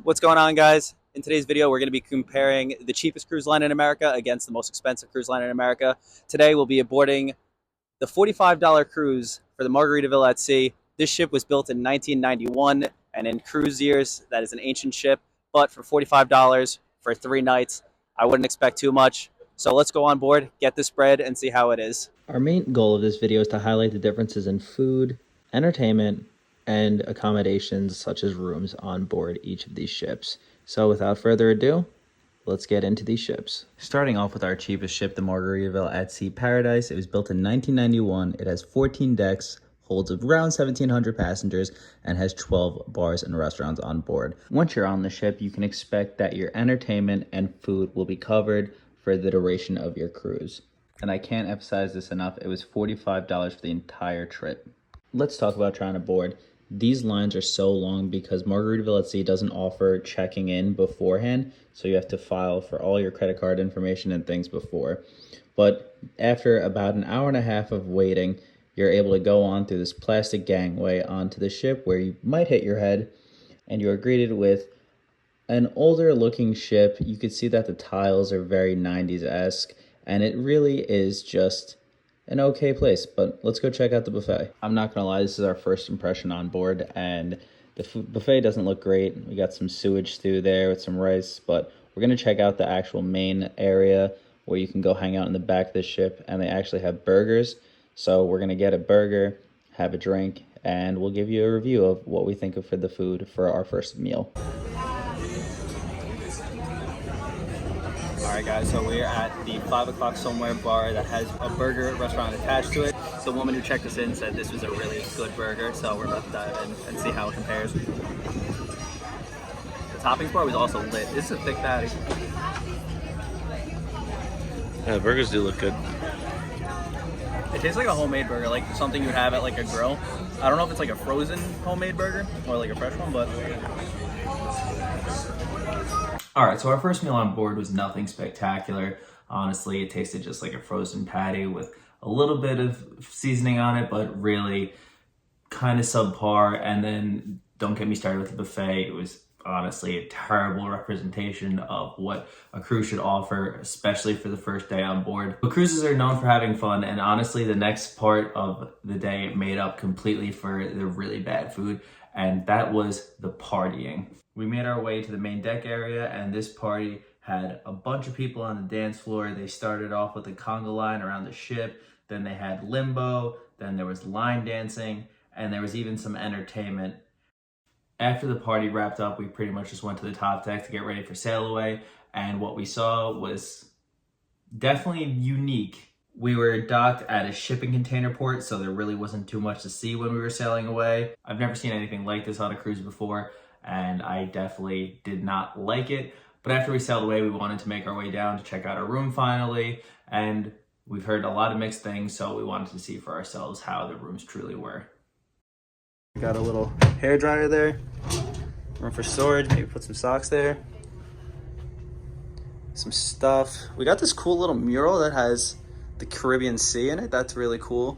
What's going on, guys? In today's video, we're going to be comparing the cheapest cruise line in America against the most expensive cruise line in America. Today, we'll be boarding the $45 cruise for the Margaritaville at Sea. This ship was built in 1991, and in cruise years, that is an ancient ship. But for $45 for 3 nights, I wouldn't expect too much. So let's go on board, get this spread, and see how it is. Our main goal of this video is to highlight the differences in food, entertainment, and accommodations such as rooms on board each of these ships. So without further ado, let's get into these ships. Starting off with our cheapest ship, the Margaritaville at Sea Paradise. It was built in 1991. It has 14 decks, holds around 1,700 passengers, and has 12 bars and restaurants on board. Once you're on the ship, you can expect that your entertainment and food will be covered for the duration of your cruise. And I can't emphasize this enough, it was $45 for the entire trip. Let's talk about trying to board. These lines are so long because Margaritaville at Sea doesn't offer checking in beforehand, so you have to file for all your credit card information and things before. But after about an hour and a half of waiting, you're able to go on through this plastic gangway onto the ship where you might hit your head, and you are greeted with an older looking ship. You could see that the tiles are very 90s-esque, and it really is just an okay place. But let's go check out the buffet. I'm not gonna lie, this is our first impression on board, and the buffet doesn't look great. We got some sewage stew there with some rice, but we're gonna check out the actual main area where you can go hang out in the back of the ship, and they actually have burgers. So we're gonna get a burger, have a drink, and we'll give you a review of what we think of for the food for our first meal. Alright guys, so we're at the 5 o'clock somewhere bar that has a burger restaurant attached to it. The woman who checked us in said this was a really good burger, so we're about to dive in and see how it compares. The toppings bar was also lit. This is a thick patty. Yeah, the burgers do look good. It tastes like a homemade burger, like something you'd have at like a grill. I don't know if it's like a frozen homemade burger or like a fresh one, but... Alright, so our first meal on board was nothing spectacular. Honestly, it tasted just like a frozen patty with a little bit of seasoning on it, but really kind of subpar. And then don't get me started with the buffet. It was honestly a terrible representation of what a cruise should offer, especially for the first day on board. But cruises are known for having fun, and honestly, the next part of the day made up completely for the really bad food, and that was the partying. We made our way to the main deck area, and this party had a bunch of people on the dance floor. They started off with a conga line around the ship, then they had limbo, then there was line dancing, and there was even some entertainment. After the party wrapped up, we pretty much just went to the top deck to get ready for sail away, and what we saw was definitely unique. We were docked at a shipping container port, so there really wasn't too much to see when we were sailing away. I've never seen anything like this on a cruise before, and I definitely did not like it. But after we sailed away, we wanted to make our way down to check out our room finally, and we've heard a lot of mixed things, so we wanted to see for ourselves how the rooms truly were. Got a little hair dryer there, room for storage, maybe put some socks there, some stuff. We got this cool little mural that has the Caribbean Sea in it. That's really cool.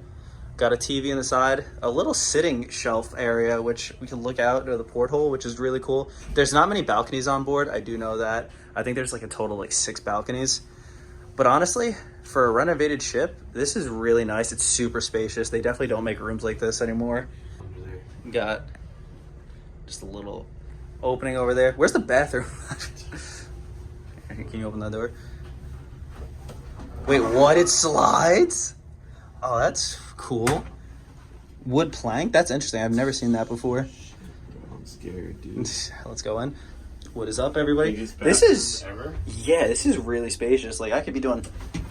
Got a TV on the side, a little sitting shelf area, which we can look out to the porthole, which is really cool. There's not many balconies on board, I do know that. I think there's like a total like 6 balconies. But honestly, for a renovated ship, this is really nice. It's super spacious. They definitely don't make rooms like this anymore. Got just a little opening over there. Where's the bathroom? Can you open that door? Wait, what? It slides? Oh, that's cool. Wood plank? That's interesting. I've never seen that before. I'm scared, dude. Let's go in. What is up, everybody? This is ever? Yeah, this is really spacious. Like, I could be doing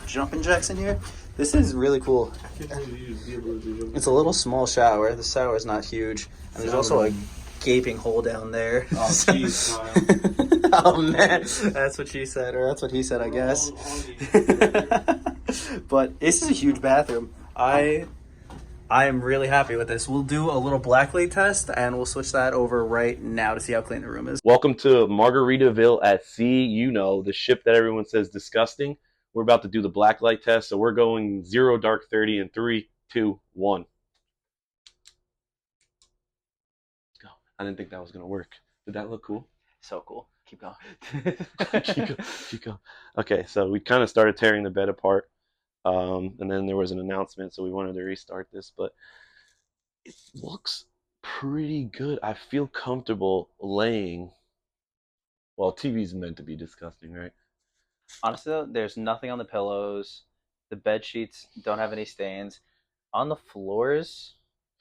jumping jacks in here. This is really cool. It's a little small shower. The shower is not huge. And there's also a gaping hole down there. Oh, jeez, oh, man. That's what she said, or that's what he said, I guess. But this is a huge bathroom. I am really happy with this. We'll do a little blacklight test, and we'll switch that over right now to see how clean the room is. Welcome to Margaritaville at Sea. You know, the ship that everyone says disgusting. We're about to do the black light test, so we're going 0 dark 30 in 3, 2, 1. Let's go. I didn't think that was gonna work. Did that look cool? So cool. Keep going. Keep going. Okay, so we kind of started tearing the bed apart, and then there was an announcement, so we wanted to restart this, but it looks pretty good. I feel comfortable laying. Well, TV's meant to be disgusting, right? Honestly, though, there's nothing on the pillows. The bed sheets don't have any stains. On the Floors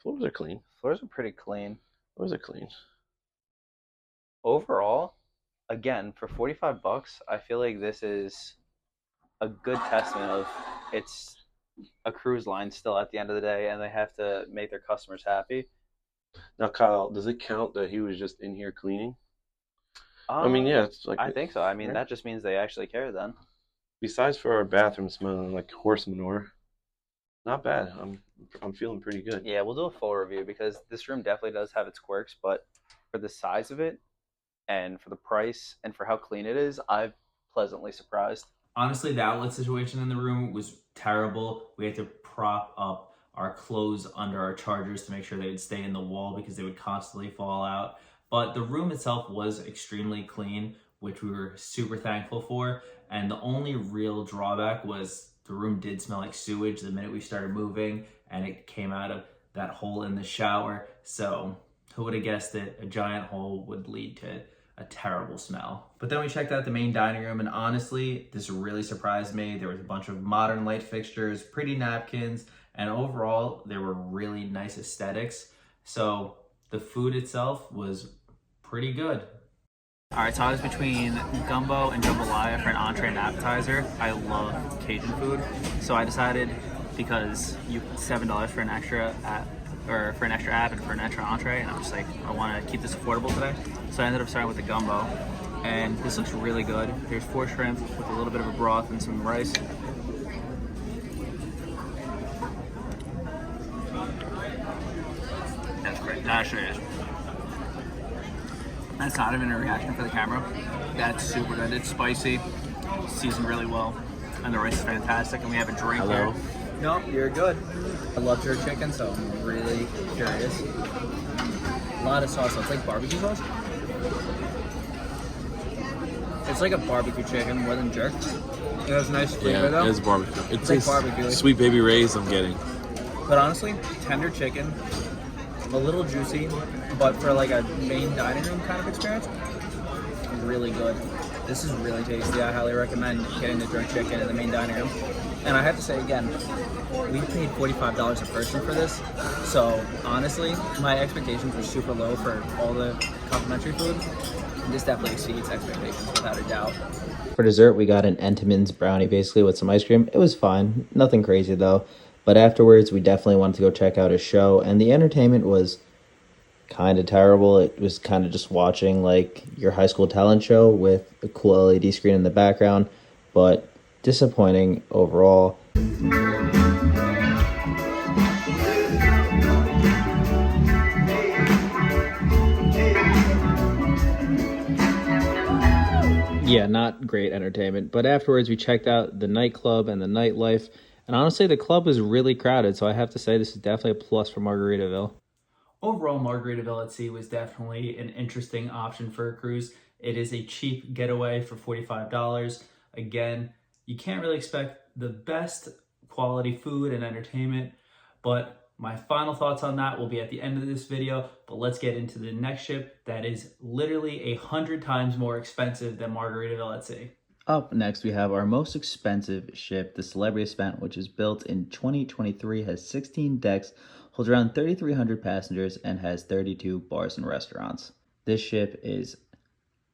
are clean. floors are pretty clean. Floors are clean. Overall, again, for 45 bucks, I feel like this is a good testament of it's a cruise line still at the end of the day, and they have to make their customers happy. Now, Kyle, does it count that he was just in here cleaning? I mean, yeah, it's like, I think so. I mean, right? that just means they actually care then. Besides for our bathroom smelling like horse manure, not bad. I'm feeling pretty good. Yeah, we'll do a full review because this room definitely does have its quirks, but for the size of it and for the price and for how clean it is, I'm pleasantly surprised. Honestly, the outlet situation in the room was terrible. We had to prop up our clothes under our chargers to make sure they would stay in the wall because they would constantly fall out. But the room itself was extremely clean, which we were super thankful for. And the only real drawback was the room did smell like sewage the minute we started moving, and it came out of that hole in the shower. So who would have guessed it? A giant hole would lead to a terrible smell. But then we checked out the main dining room, and honestly, this really surprised me. There was a bunch of modern light fixtures, pretty napkins, and overall, there were really nice aesthetics. So the food itself was pretty good. All right, so I was between gumbo and jambalaya for an entree and appetizer. I love Cajun food, so I decided, because you $7 for an extra or for an extra app and for an extra entree, and I'm just like, I want to keep this affordable today. So I ended up starting with the gumbo, and this looks really good. There's 4 shrimp with a little bit of a broth and some rice. That's great. That actually is. That's not even a reaction for the camera. That's super good. It's spicy, seasoned really well, and the rice is fantastic. And we have a drink Hello. here. No, you're good. I love jerk chicken, so I'm really curious. A lot of sauce. So it's like barbecue sauce. It's like a barbecue chicken more than jerk. It has a nice flavor though. Yeah, it's barbecue. It like tastes barbecue. Sweet Baby Ray's I'm getting. But honestly, tender chicken, a little juicy, but for like a main dining room kind of experience, really good. This is really tasty. I highly recommend getting the jerk chicken in the main dining room. And I have to say again, we paid $45 a person for this. So honestly, my expectations were super low for all the complimentary food. This definitely exceeds expectations without a doubt. For dessert, we got an Entenmann's brownie, basically with some ice cream. It was fine, nothing crazy though. But afterwards, we definitely wanted to go check out a show, and the entertainment was kind of terrible. It was kind of just watching like your high school talent show with a cool LED screen in the background, but disappointing overall. Yeah, not great entertainment. But afterwards, we checked out the nightclub and the nightlife. And honestly, the club was really crowded. So I have to say this is definitely a plus for Margaritaville. Overall, Margaritaville at Sea was definitely an interesting option for a cruise. It is a cheap getaway for $45. Again, you can't really expect the best quality food and entertainment, but my final thoughts on that will be at the end of this video. But let's get into the next ship that is literally 100 times more expensive than Margaritaville at Sea. Up next, we have our most expensive ship, the Celebrity Ascent, which is built in 2023, has 16 decks, holds around 3,300 passengers, and has 32 bars and restaurants. This ship is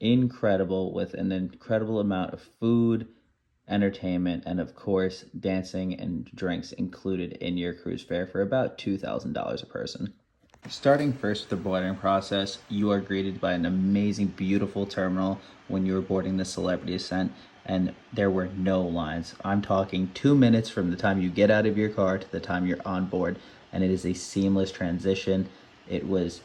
incredible, with an incredible amount of food, entertainment, and of course, dancing and drinks included in your cruise fare for about $2,000 a person. Starting first with the boarding process, you are greeted by an amazing, beautiful terminal when you are boarding the Celebrity Ascent, and there were no lines. I'm talking 2 minutes from the time you get out of your car to the time you're on board, and it is a seamless transition. It was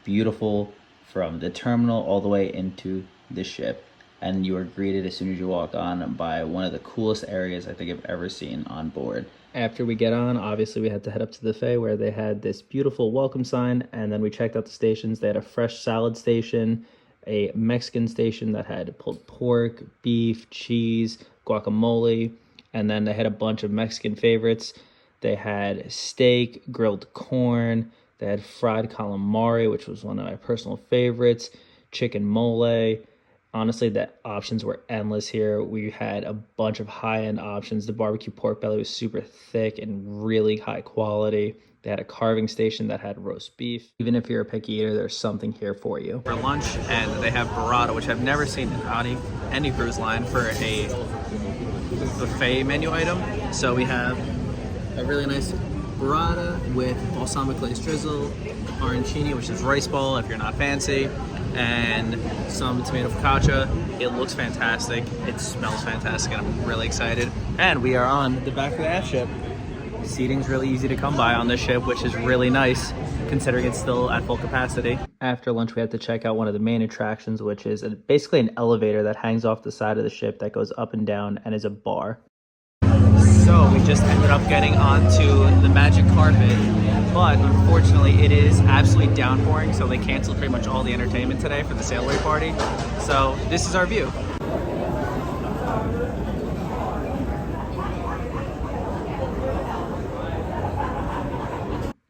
beautiful from the terminal all the way into the ship, and you are greeted as soon as you walk on by one of the coolest areas I think I've ever seen on board. After we get on, obviously we had to head up to the buffet where they had this beautiful welcome sign, and then we checked out the stations. They had a fresh salad station, a Mexican station that had pulled pork, beef, cheese, guacamole, and then they had a bunch of Mexican favorites. They had steak, grilled corn, they had fried calamari, which was one of my personal favorites, chicken mole. Honestly, the options were endless here. We had a bunch of high-end options. The barbecue pork belly was super thick and really high quality. They had a carving station that had roast beef. Even if you're a picky eater, there's something here for you. For lunch, and they have burrata, which I've never seen on any cruise line for a buffet menu item. So we have a really nice burrata with balsamic glaze drizzle, arancini, which is rice ball if you're not fancy, and some tomato focaccia. It looks fantastic. It smells fantastic, and I'm really excited. And we are on the back of the aft ship. Seating's really easy to come by on this ship, which is really nice considering it's still at full capacity. After lunch, we had to check out one of the main attractions, which is basically an elevator that hangs off the side of the ship that goes up and down and is a bar. So we just ended up getting onto the magic carpet, but unfortunately it is absolutely downpouring, so they canceled pretty much all the entertainment today for the sail away party. So this is our view.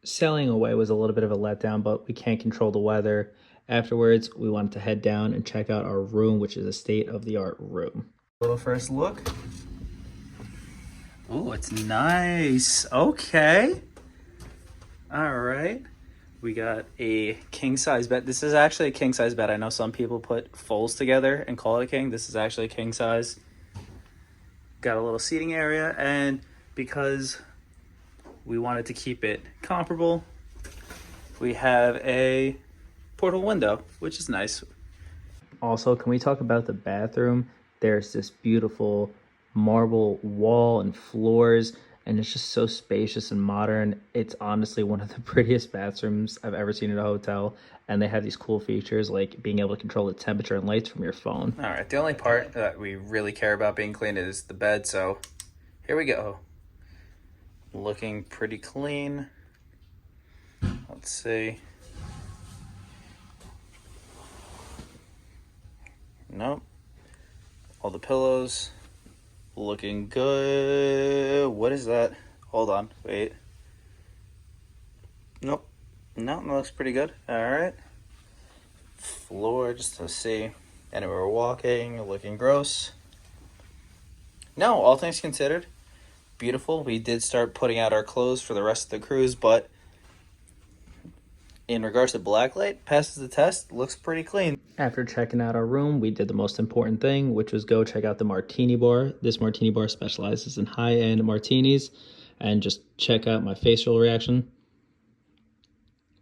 Sailing away was a little bit of a letdown, but we can't control the weather. Afterwards, we wanted to head down and check out our room, which is a state-of-the-art room. Little first look. Oh, it's nice. Okay. All right. We got a king size bed. This is actually a king size bed. I know some people put folds together and call it a king. This is actually a king size. Got a little seating area, and because we wanted to keep it comparable, we have a portal window, which is nice. Also, can we talk about the bathroom? There's this beautiful marble wall and floors, and it's just so spacious and modern. It's honestly one of the prettiest bathrooms I've ever seen in a hotel, and they have these cool features like being able to control the temperature and lights from your phone. All right, the only part that we really care about being clean is the bed, so here we go. Looking pretty clean. Let's see. Nope. All the pillows looking good. What is that? Hold on. Wait. Nope. No, that looks pretty good. All right. Floor, just to see. Anywhere we're walking, looking gross. No, all things considered, beautiful. We did start putting out our clothes for the rest of the cruise, but in regards to blacklight, passes the test, looks pretty clean. After checking out our room, we did the most important thing, which was go check out the martini bar. This martini bar specializes in high-end martinis, and just check out my facial reaction.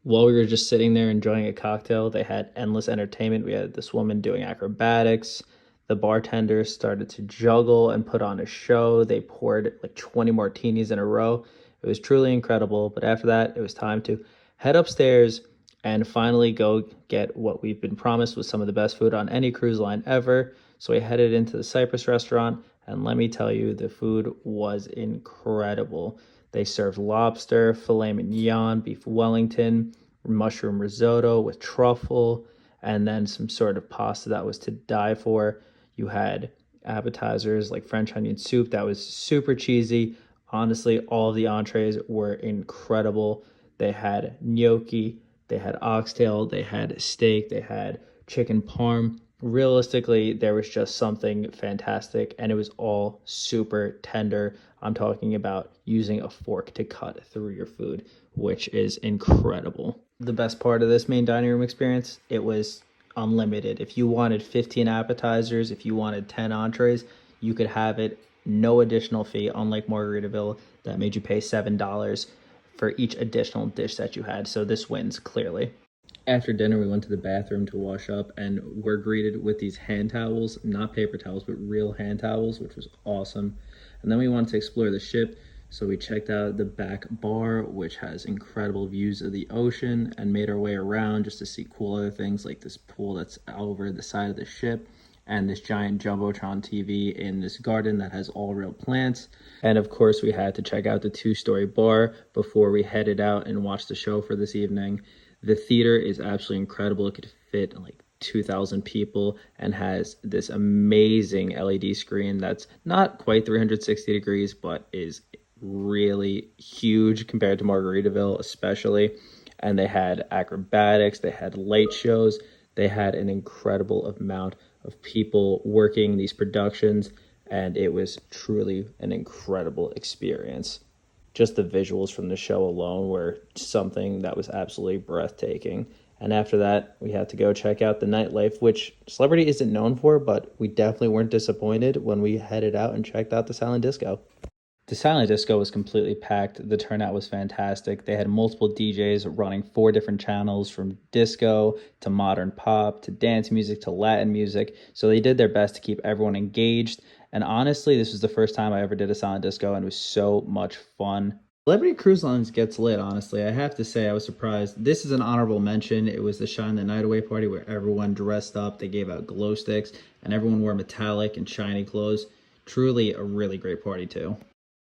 While we were just sitting there enjoying a cocktail, they had endless entertainment. We had this woman doing acrobatics. The bartender started to juggle and put on a show. They poured like 20 martinis in a row. It was truly incredible. But after that, it was time to head upstairs and finally go get what we've been promised was some of the best food on any cruise line ever. So we headed into the Cyprus restaurant, and let me tell you, the food was incredible. They served lobster, filet mignon, beef Wellington, mushroom risotto with truffle, and then some sort of pasta that was to die for. You had appetizers like French onion soup that was super cheesy. Honestly, all of the entrees were incredible. They had gnocchi, they had oxtail, they had steak, they had chicken parm. Realistically, there was just something fantastic, and it was all super tender. I'm talking about using a fork to cut through your food, which is incredible. The best part of this main dining room experience, it was unlimited. If you wanted 15 appetizers, if you wanted 10 entrees, you could have it, no additional fee, unlike Margaritaville that made you pay $7 for each additional dish that you had. So this wins clearly. After dinner, we went to the bathroom to wash up, and we're greeted with these hand towels, not paper towels, but real hand towels, which was awesome. And then we wanted to explore the ship, so we checked out the back bar, which has incredible views of the ocean, and made our way around just to see cool other things like this pool that's over the side of the ship, and this giant Jumbotron TV in this garden that has all real plants. And of course, we had to check out the two-story bar before we headed out and watched the show for this evening. The theater is absolutely incredible. It could fit like 2,000 people and has this amazing LED screen that's not quite 360 degrees, but is really huge compared to Margaritaville, especially. And they had acrobatics, they had light shows, they had an incredible amount of people working these productions, and it was truly an incredible experience. Just the visuals from the show alone were something that was absolutely breathtaking. And after that, we had to go check out the nightlife, which Celebrity isn't known for, but we definitely weren't disappointed when we headed out and checked out the silent disco. The silent disco was completely packed. The turnout was fantastic. They had multiple DJs running 4 different channels, from disco to modern pop to dance music to Latin music. So they did their best to keep everyone engaged. And honestly, this was the first time I ever did a silent disco, and it was so much fun. Celebrity Cruise Lines gets lit, honestly. I have to say, I was surprised. This is an honorable mention. It was the Shine the Night Away party where everyone dressed up. They gave out glow sticks, and everyone wore metallic and shiny clothes. Truly a really great party, too.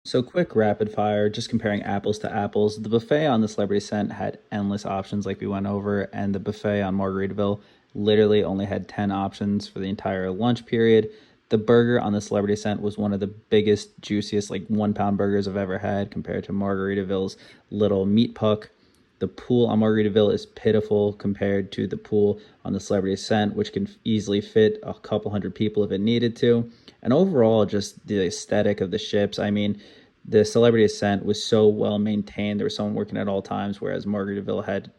So quick rapid fire, just comparing apples to apples. The buffet on the Celebrity Ascent had endless options like we went over, and the buffet on Margaritaville literally only had 10 options for the entire lunch period. The burger on the Celebrity Ascent was one of the biggest, juiciest, like 1 pound burgers I've ever had compared to Margaritaville's little meat puck. The pool on Margaritaville is pitiful compared to the pool on the Celebrity Ascent, which can easily fit a couple hundred people if it needed to. And overall, just the aesthetic of the ships. I mean, the Celebrity Ascent was so well maintained. There was someone working at all times, whereas Margaritaville had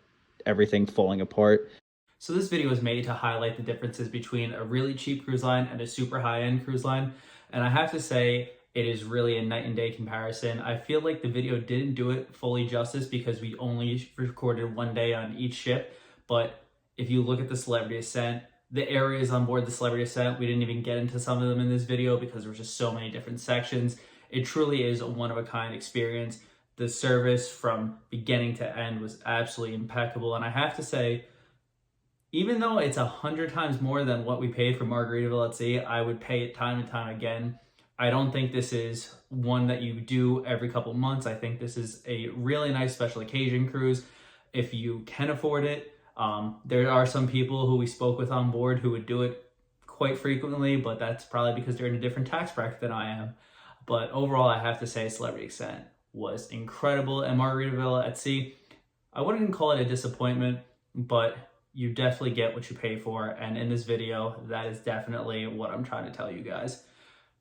everything falling apart. So this video was made to highlight the differences between a really cheap cruise line and a super high-end cruise line. And I have to say, it is really a night and day comparison. I feel like the video didn't do it fully justice because we only recorded 1 day on each ship. But if you look at the Celebrity Ascent, the areas on board the Celebrity Ascent, we didn't even get into some of them in this video because there were just so many different sections. It truly is a one-of-a-kind experience. The service from beginning to end was absolutely impeccable. And I have to say, even though it's 100 times more than what we paid for Margaritaville at Sea, I would pay it time and time again. I don't think this is one that you do every couple months. I think this is a really nice special occasion cruise if you can afford it. There are some people who we spoke with on board who would do it quite frequently, but that's probably because they're in a different tax bracket than I am. But overall, I have to say Celebrity Ascent was incredible, and Margaritaville at Sea, I wouldn't call it a disappointment, but you definitely get what you pay for. And in this video, that is definitely what I'm trying to tell you guys.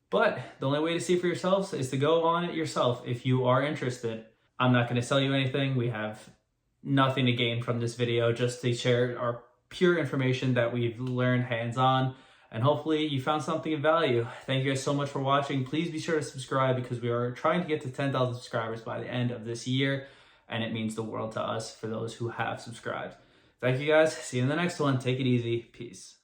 But the only way to see for yourselves is to go on it yourself if you are interested. I'm not going to sell you anything. We have nothing to gain from this video, just to share our pure information that we've learned hands-on. And hopefully you found something of value. Thank you guys so much for watching. Please be sure to subscribe because we are trying to get to 10,000 subscribers by the end of this year. And it means the world to us for those who have subscribed. Thank you guys. See you in the next one. Take it easy. Peace.